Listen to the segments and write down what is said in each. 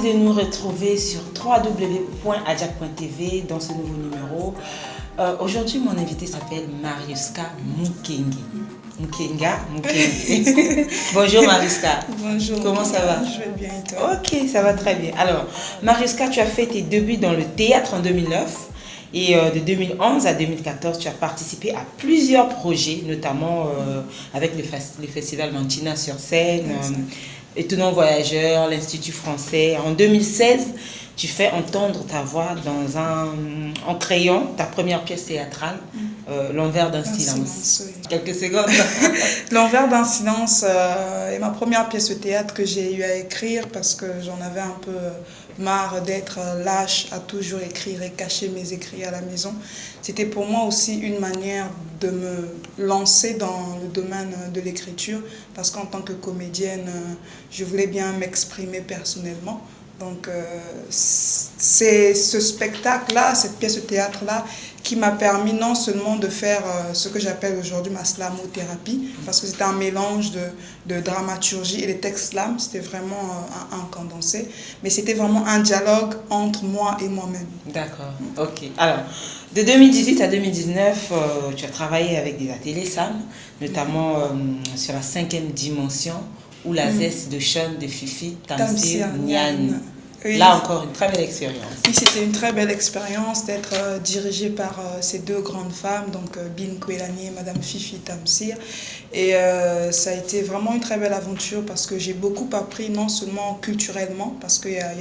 de nous retrouver sur www.adjac.tv dans ce nouveau numéro. Aujourd'hui, mon invité s'appelle Mariuska Mukengi. Mukenga. Bonjour Mariuska. Bonjour. Comment ça va? Je vais bien et toi? Ok, ça va très bien. Alors, Mariuska, tu as fait tes débuts dans le théâtre en 2009 et de 2011 à 2014, tu as participé à plusieurs projets, notamment avec le festival Mantina sur scène, Étonnant Voyageur, l'Institut français. En 2016, tu fais entendre ta voix en créant ta première pièce théâtrale, L'envers d'un silence. Oui. Quelques secondes. L'envers d'un silence est ma première pièce de théâtre que j'ai eu à écrire parce que j'en avais un peu marre d'être lâche à toujours écrire et cacher mes écrits à la maison. C'était pour moi aussi une manière de me lancer dans le domaine de l'écriture parce qu'en tant que comédienne, je voulais bien m'exprimer personnellement. Donc c'est ce spectacle-là, cette pièce de théâtre-là qui m'a permis non seulement de faire ce que j'appelle aujourd'hui ma slamothérapie, parce que c'était un mélange de dramaturgie et de textes slam, c'était vraiment un condensé, mais c'était vraiment un dialogue entre moi et moi-même. D'accord, ok. Alors, de 2018 à 2019, tu as travaillé avec des ateliers slam, notamment sur la 5e dimension, ou la zeste de Sean, de Fifi, Tamsir, Niane. Oui. Là encore, une très belle expérience. Oui, c'était une très belle expérience d'être dirigée par ces deux grandes femmes, donc Bin Kwelani et Madame Fifi Tamsir. Et ça a été vraiment une très belle aventure parce que j'ai beaucoup appris, non seulement culturellement, parce qu'il y a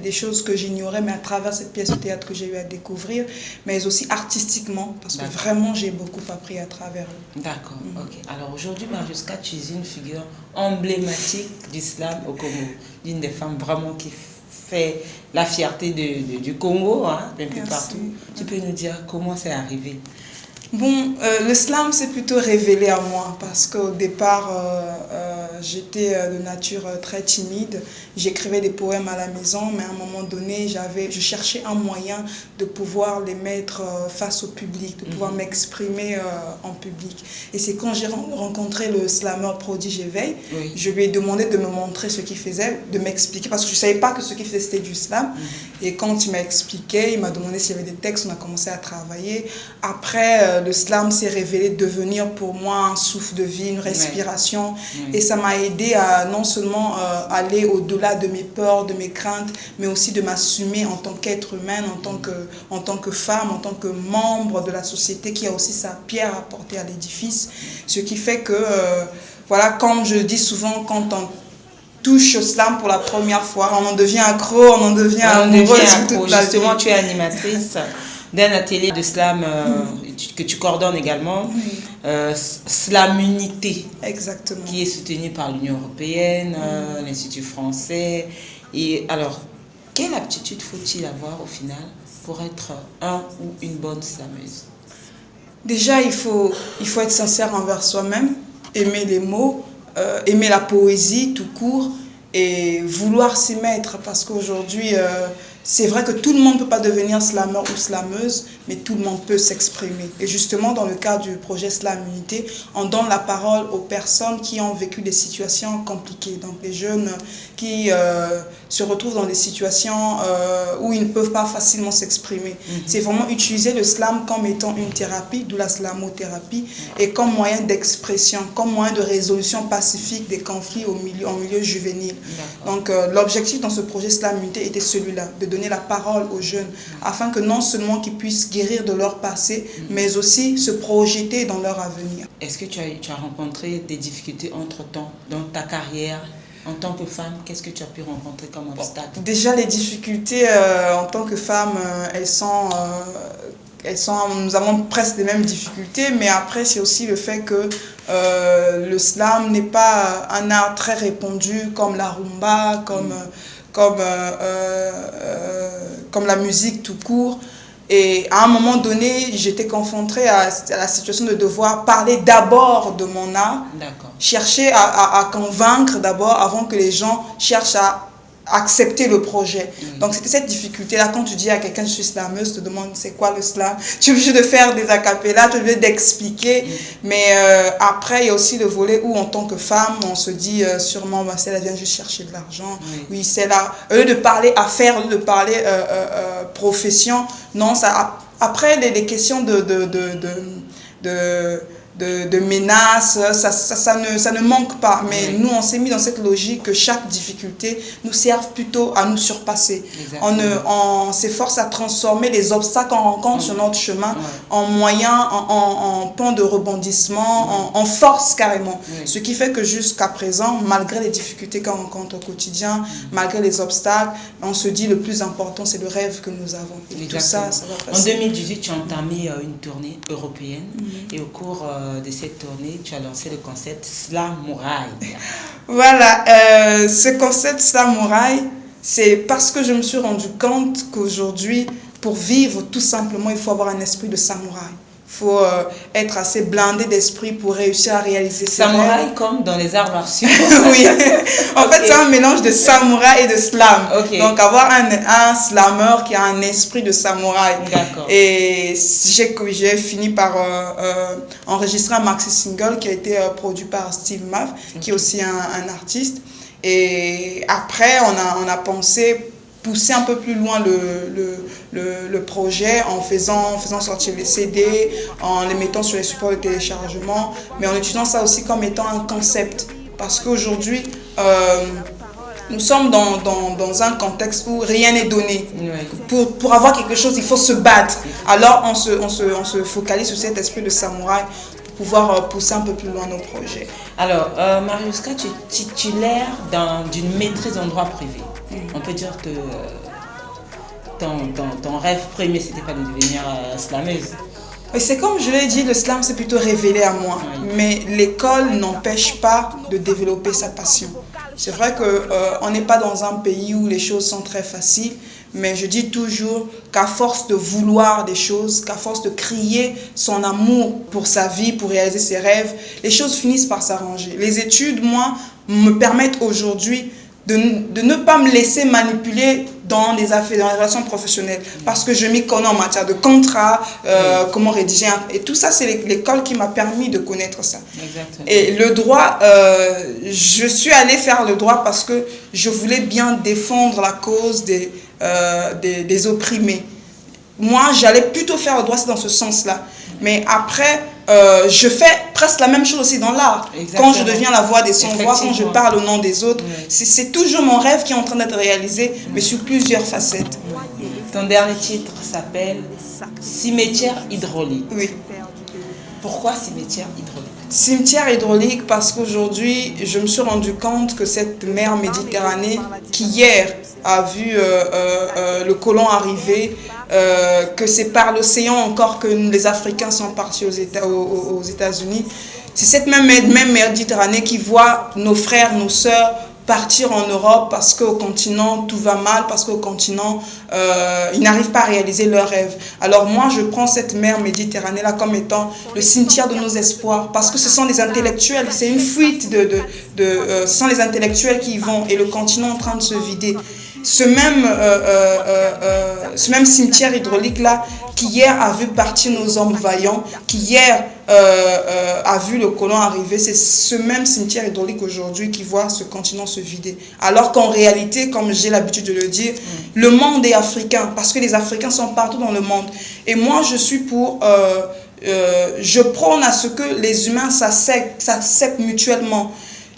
des choses que j'ignorais, mais à travers cette pièce de théâtre que j'ai eu à découvrir, mais aussi artistiquement, parce que vraiment j'ai beaucoup appris à travers eux. D'accord, ok. Alors aujourd'hui, Mariuska, tu es une figure emblématique du slam au Congo, d'une des femmes vraiment qui fait la fierté du Congo, hein, un peu partout. Tu peux nous dire comment c'est arrivé? Bon, le slam s'est plutôt révélé à moi parce qu'au départ, j'étais de nature très timide. J'écrivais des poèmes à la maison, mais à un moment donné, je cherchais un moyen de pouvoir les mettre face au public, de pouvoir m'exprimer en public. Et c'est quand j'ai rencontré le slammer Prodige Éveil, je lui ai demandé de me montrer ce qu'il faisait, de m'expliquer, parce que je ne savais pas que ce qu'il faisait, c'était du slam. Et quand il m'a expliqué, il m'a demandé s'il y avait des textes, on a commencé à travailler. Après, le slam s'est révélé devenir pour moi un souffle de vie, une respiration. Et ça m'a aidé à non seulement aller au-delà de mes peurs, de mes craintes, mais aussi de m'assumer en tant qu'être humaine, en tant que femme, en tant que membre de la société qui a aussi sa pierre à apporter à l'édifice. Ce qui fait que, voilà, comme je dis souvent, quand on touche au slam pour la première fois, on en devient accro, on en devient amoureux. Justement, tu es animatrice d'un atelier de slam que tu coordonnes également, Slamunité, exactement, qui est soutenu par l'Union européenne, l'Institut français. Et alors, quelle aptitude faut-il avoir au final pour être un ou une bonne slameuse? Déjà, il faut être sincère envers soi-même, aimer les mots, aimer la poésie tout court et vouloir s'y mettre, parce qu'aujourd'hui, c'est vrai que tout le monde ne peut pas devenir slammer ou slameuse, mais tout le monde peut s'exprimer. Et justement, dans le cadre du projet Slamunité, on donne la parole aux personnes qui ont vécu des situations compliquées. Donc les jeunes qui se retrouvent dans des situations où ils ne peuvent pas facilement s'exprimer. C'est vraiment utiliser le slam comme étant une thérapie, d'où la slamothérapie, et comme moyen d'expression, comme moyen de résolution pacifique des conflits en milieu juvénile. Donc l'objectif dans ce projet Slamunité était celui-là, de donner la parole aux jeunes, afin que non seulement qu'ils puissent guérir de leur passé, mais aussi se projeter dans leur avenir. Est-ce que tu as rencontré des difficultés entre-temps dans ta carrière en tant que femme? Qu'est-ce que tu as pu rencontrer comme obstacle? Déjà, les difficultés en tant que femme, nous avons presque les mêmes difficultés, mais après c'est aussi le fait que le slam n'est pas un art très répandu comme la rumba, comme la musique tout court. Et à un moment donné, j'étais confrontée à la situation de devoir parler d'abord de mon art, chercher à convaincre d'abord avant que les gens cherchent à accepter le projet. Donc c'était cette difficulté-là. Quand tu dis à quelqu'un je suis slameuse, te demande c'est quoi le slam, tu es obligé de faire des acapellas, tu es obligé d'expliquer. Mais après il y a aussi le volet où en tant que femme on se dit sûrement bah, celle-là vient juste chercher de l'argent. Oui, c'est là. Au lieu de parler affaires, au lieu de parler profession, non, ça après les questions de menaces, ça ne manque pas. Mais nous, on s'est mis dans cette logique que chaque difficulté nous serve plutôt à nous surpasser. On s'efforce à transformer les obstacles qu'on rencontre sur notre chemin en moyens, en pont de rebondissement, en force carrément. Ce qui fait que jusqu'à présent, malgré les difficultés qu'on rencontre au quotidien, malgré les obstacles, on se dit le plus important, c'est le rêve que nous avons. Et tout ça va passer. En 2018, tu as entamé une tournée européenne et au cours de cette tournée, tu as lancé le concept Slamouraï. Voilà, ce concept Slamouraï, c'est parce que je me suis rendu compte qu'aujourd'hui, pour vivre tout simplement, il faut avoir un esprit de samouraï. Il faut être assez blindé d'esprit pour réussir à réaliser ses rêves. Samouraï comme dans les arts martiaux. Oui, en fait c'est un mélange de samouraï et de slam. Donc avoir un slammer qui a un esprit de samouraï. Et j'ai fini par enregistrer un maxi single qui a été produit par Steve Mav, qui est aussi un artiste. Et après on a pensé pousser un peu plus loin le projet en faisant sortir les CD, en les mettant sur les supports de téléchargement, mais en utilisant ça aussi comme étant un concept. Parce qu'aujourd'hui, nous sommes dans un contexte où rien n'est donné. Pour avoir quelque chose, il faut se battre. Alors on se focalise sur cet esprit de samouraï pour pouvoir pousser un peu plus loin nos projets. Alors, Mariuska, tu es titulaire d'une maîtrise en droit privé. On peut dire que ton rêve premier, c'était pas de devenir slameuse. C'est comme je l'ai dit, le slam c'est plutôt révélé à moi. Mais l'école n'empêche pas de développer sa passion. C'est vrai qu'on n'est pas dans un pays où les choses sont très faciles. Mais je dis toujours qu'à force de vouloir des choses, qu'à force de crier son amour pour sa vie, pour réaliser ses rêves, les choses finissent par s'arranger. Les études, moi, me permettent aujourd'hui de ne pas me laisser manipuler dans les affaires, dans les relations professionnelles, parce que je m'y connais en matière de contrat, comment rédiger, et tout ça, c'est l'école qui m'a permis de connaître ça. Exactement. Et le droit, je suis allée faire le droit parce que je voulais bien défendre la cause des opprimés. Moi, j'allais plutôt faire le droit, c'est dans ce sens-là. Mais après, je fais presque la même chose aussi dans l'art. Quand je deviens la voix des sans-voix, quand je parle au nom des autres, c'est toujours mon rêve qui est en train d'être réalisé, mais sur plusieurs facettes. Ton dernier titre s'appelle Cimetière hydraulique. Oui. Pourquoi cimetière hydraulique? Cimetière hydraulique parce qu'aujourd'hui, je me suis rendu compte que cette mer Méditerranée, qui hier a vu le colon arriver, que c'est par l'océan encore que les Africains sont partis aux États-Unis, c'est cette même Méditerranée qui voit nos frères, nos sœurs partir en Europe parce qu'au continent tout va mal, parce qu'au continent ils n'arrivent pas à réaliser leurs rêves. Alors moi je prends cette mer Méditerranée là comme étant le cimetière de nos espoirs, parce que ce sont les intellectuels, c'est une fuite ce sont les intellectuels qui y vont et le continent est en train de se vider. Ce même cimetière hydraulique là qui hier a vu partir nos hommes vaillants, qui hier a vu le colon arriver, c'est ce même cimetière hydraulique aujourd'hui qui voit ce continent se vider. Alors qu'en réalité, comme j'ai l'habitude de le dire, le monde est africain, parce que les Africains sont partout dans le monde. Et moi, je suis pour... je prône à ce que les humains s'acceptent mutuellement.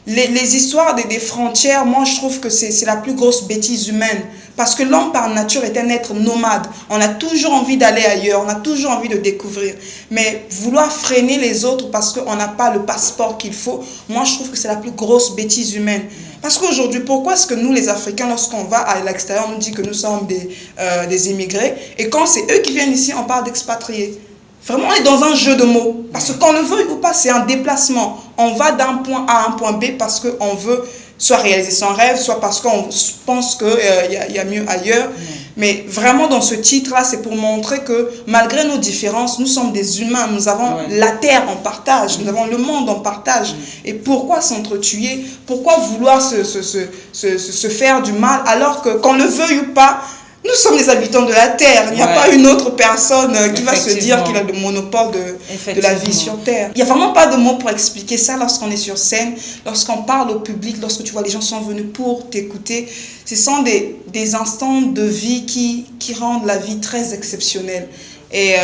Les histoires des frontières, moi je trouve que c'est la plus grosse bêtise humaine. Parce que l'homme par nature est un être nomade. On a toujours envie d'aller ailleurs, on a toujours envie de découvrir. Mais vouloir freiner les autres parce qu'on n'a pas le passeport qu'il faut, moi je trouve que c'est la plus grosse bêtise humaine. Parce qu'aujourd'hui, pourquoi est-ce que nous les Africains, lorsqu'on va à l'extérieur, on nous dit que nous sommes des immigrés, et quand c'est eux qui viennent ici, on parle d'expatriés? Vraiment, on est dans un jeu de mots. Parce qu'on le veut ou pas, c'est un déplacement. On va d'un point A à un point B parce qu'on veut soit réaliser son rêve, soit parce qu'on pense qu'il y a mieux ailleurs. Mais vraiment, dans ce titre-là, c'est pour montrer que malgré nos différences, nous sommes des humains. Nous avons la terre en partage, nous avons le monde en partage. Et pourquoi s'entretuer? Pourquoi vouloir se faire du mal alors que, qu'on le veuille ou pas, nous sommes les habitants de la Terre. Il n'y a pas une autre personne qui va se dire qu'il a le monopole de la vie sur Terre. Il n'y a vraiment pas de mots pour expliquer ça lorsqu'on est sur scène, lorsqu'on parle au public, lorsque tu vois les gens sont venus pour t'écouter. Ce sont des instants de vie qui rendent la vie très exceptionnelle. Et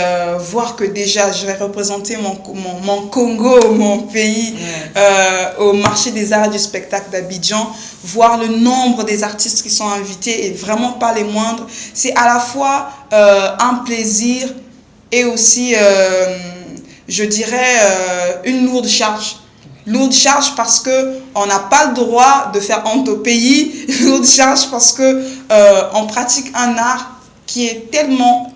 voir que déjà, je vais représenter mon Congo, mon pays, au marché des arts et du spectacle d'Abidjan, voir le nombre des artistes qui sont invités et vraiment pas les moindres, c'est à la fois un plaisir et aussi, je dirais, une lourde charge. Lourde charge parce qu'on n'a pas le droit de faire honte au pays, lourde charge parce qu'on pratique un art qui est tellement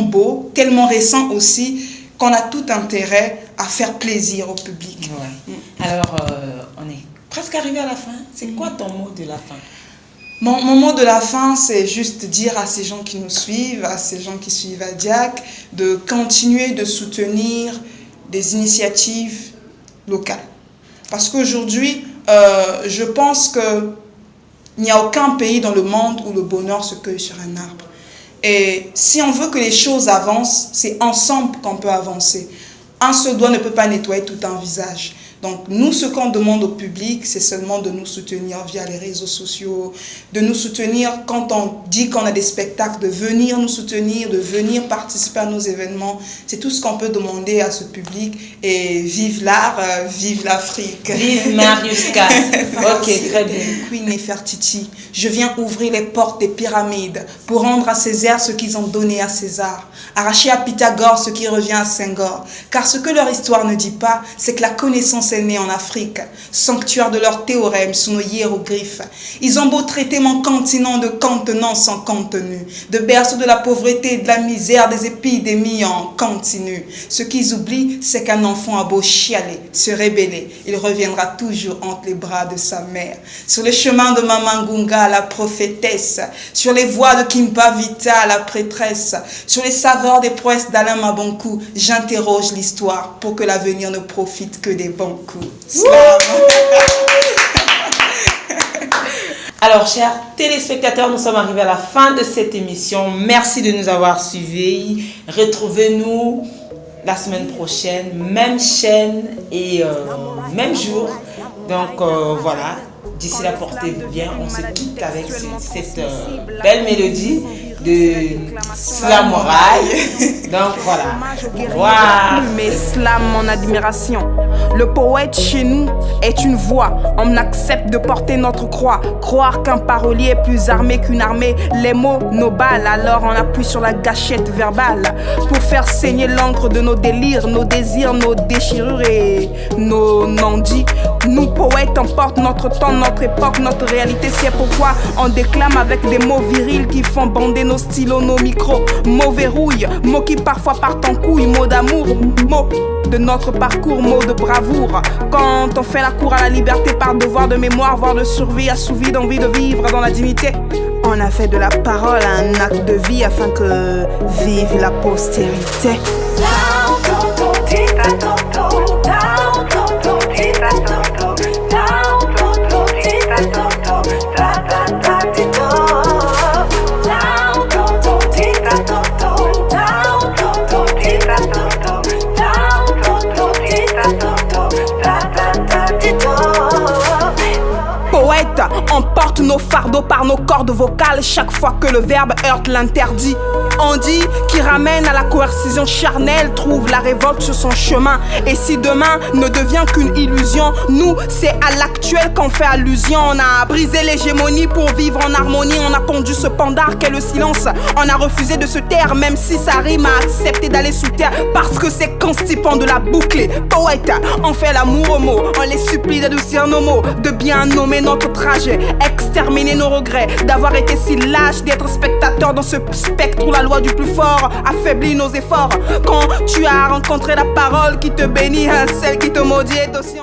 beau, tellement récent aussi, qu'on a tout intérêt à faire plaisir au public. Alors, on est presque arrivé à la fin. C'est quoi ton mot de la fin? Mon mot de la fin, c'est juste dire à ces gens qui nous suivent, à ces gens qui suivent Adiac, de continuer de soutenir des initiatives locales. Parce qu'aujourd'hui, je pense qu'il n'y a aucun pays dans le monde où le bonheur se cueille sur un arbre. Et si on veut que les choses avancent, c'est ensemble qu'on peut avancer. Un seul doigt ne peut pas nettoyer tout un visage. Donc nous, ce qu'on demande au public, c'est seulement de nous soutenir via les réseaux sociaux, de nous soutenir quand on dit qu'on a des spectacles, de venir nous soutenir, de venir participer à nos événements. C'est tout ce qu'on peut demander à ce public. Et vive l'art, vive l'Afrique. Vive Marius Casse. Ok, très bien. Queen Nefertiti, je viens ouvrir les portes des pyramides pour rendre à Césaire ce qu'ils ont donné à César, arracher à Pythagore ce qui revient à Senghor. Car ce que leur histoire ne dit pas, c'est que la connaissance est née en Afrique, sanctuaire de leurs théorèmes sous nos hiéroglyphes. Ils ont beau traiter mon continent de contenant sans contenu, de berceau de la pauvreté, de la misère, des épidémies en continu. Ce qu'ils oublient, c'est qu'un enfant a beau chialer, se rébeller, il reviendra toujours entre les bras de sa mère. Sur les chemins de Maman Ngunga, la prophétesse, sur les voies de Kimpa Vita, la prêtresse, sur les saveurs des prouesses d'Alain Mabonkou, j'interroge l'histoire pour que l'avenir ne profite que des bons coups. Alors, chers téléspectateurs, nous sommes arrivés à la fin de cette émission. Merci de nous avoir suivis. Retrouvez-nous la semaine prochaine, même chaîne et même jour. Donc, voilà. D'ici là, portez-vous bien. On se quitte avec cette belle mélodie de Slamouraï. Donc voilà. Wow. Mais Slam, mon admiration. Le poète chez nous est une voix. On accepte de porter notre croix. Croire qu'un parolier est plus armé qu'une armée. Les mots, nos balles. Alors on appuie sur la gâchette verbale pour faire saigner l'encre de nos délires, nos désirs, nos déchirures et nos non-dits. Nous poètes, on porte notre temps, notre époque, notre réalité. C'est pourquoi on déclame avec des mots virils qui font bander nos stylos, nos micros. Mots verrouille, mots qui parfois partent en couille. Mots d'amour, mots de notre parcours, mots de bravoure. Quand on fait la cour à la liberté par devoir de mémoire, voire de survie, assouvi d'envie de vivre dans la dignité, on a fait de la parole un acte de vie afin que vive la postérité. On porte nos fardeaux par nos cordes vocales chaque fois que le verbe heurte l'interdit. On dit qui ramène à la coercition charnelle trouve la révolte sur son chemin. Et si demain ne devient qu'une illusion, nous c'est à l'actuel qu'on fait allusion. On a brisé l'hégémonie pour vivre en harmonie. On a pondu ce pandard qu'est le silence. On a refusé de se taire même si ça rime à accepter d'aller sous terre parce que c'est constipant de la boucler. Poète, on fait l'amour aux mots. On les supplie d'adoucir nos mots, de bien nommer notre trajet, exterminer nos regrets, d'avoir été si lâche d'être spectateur dans ce spectre où la loi du plus fort affaiblit nos efforts. Quand tu as rencontré la parole qui te bénit, celle qui te maudit est aussi